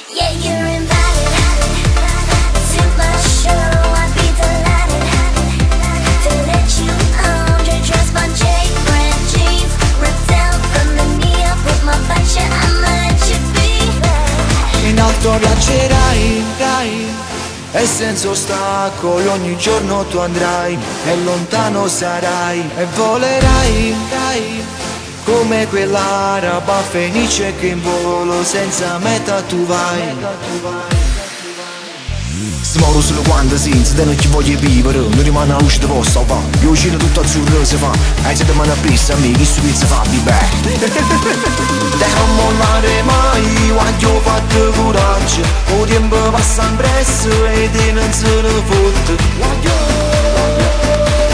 Yeah, you're invited to my show. I'd be delighted to let you underdress my J-brand jeans, ripped down from the knee up with my butt, yeah, I'ma let you be. In alto viaggerai, dai, e senza ostacoli ogni giorno tu andrai, e lontano sarai, e volerai, dai, come quell'araba fenice che in volo senza meta tu vai. Smoro solo quando senza te non ci voglio vivere, non rimane a luce di vostra va. Io uscito tutto azzurro si fa, hai sette mani a pista a me, chi su pizza fa bibè. Te non mollare mai, quando ho fatto coraggio, o tempo passa impresso e te non se ne fotte.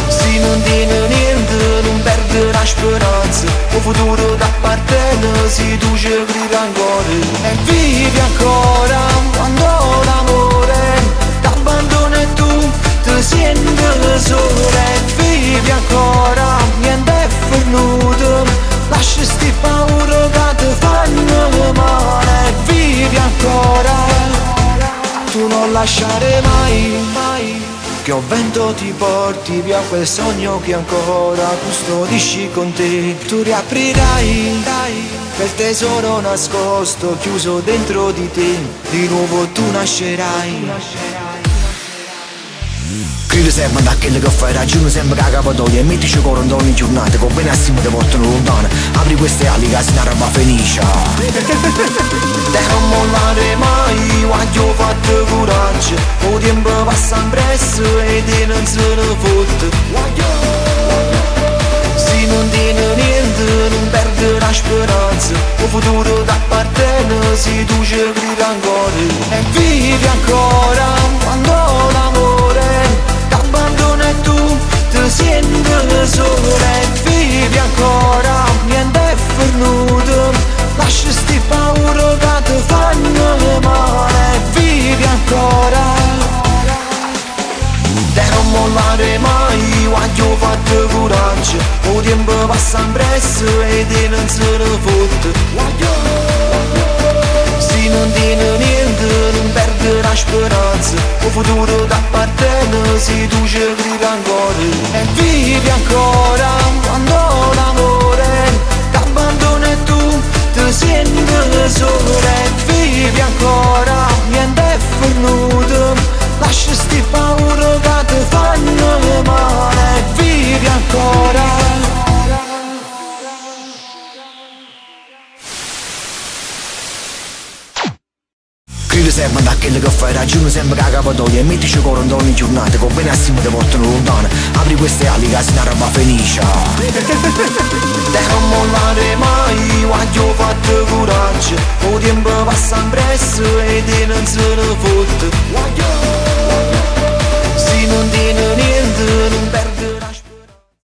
Se non tiene niente, non perde la speranza, il futuro t'appartiene se tu ci credi ancora. E vivi ancora quando l'amore t'abbandona e tu ti senti sola. E vivi ancora, niente è venuto, lascia sti paure che ti fanno male. E vivi ancora, tu non lasciare mai, mai, che un vento ti porti via quel sogno che ancora custodisci con te. Tu riaprirai, dai, quel tesoro nascosto chiuso dentro di te, di nuovo tu nascerai. Crede sempre da quello che fai, ragione sempre che capatoia, e mettici cuore in ogni giornata, con benissimo ti portano lontano. Apri queste ali che si narra felice. Te non mollare mai, quando ho fatto coraggio, o tempo passa impresso e te non se ne fotte. Se non tiene niente, non perde la speranza, il futuro t'appartiene se tu ci credi ancora. E vivi ancora quando l'amore t'abbandona e tu ti senti sola. E vivi ancora, niente è venuto, lascia sti paure che ti fanno male. E vivi ancora, te non mollare mai, quando ho fatto coraggio, o tempo passa impresso e te non se ne fotte. Se non tiene niente, non perde la speranza, il futuro t'appartiene se tu ci credi ancora. E vivi ancora quando l'amore t'abbandona e tu ti senti sola. E vivi ancora, niente è venuto, lascia sti paure che ti fanno male. E vivi ancora. Crede sempre da quello che fai, ragione sempre che capatoia, e mettici cuore in ogni giornata, con benissimo ti portano lontano. Apri queste ali che si narra felice. Te non mollare mai, quando ho fatto coraggio, o tempo passa impresso e te non se ne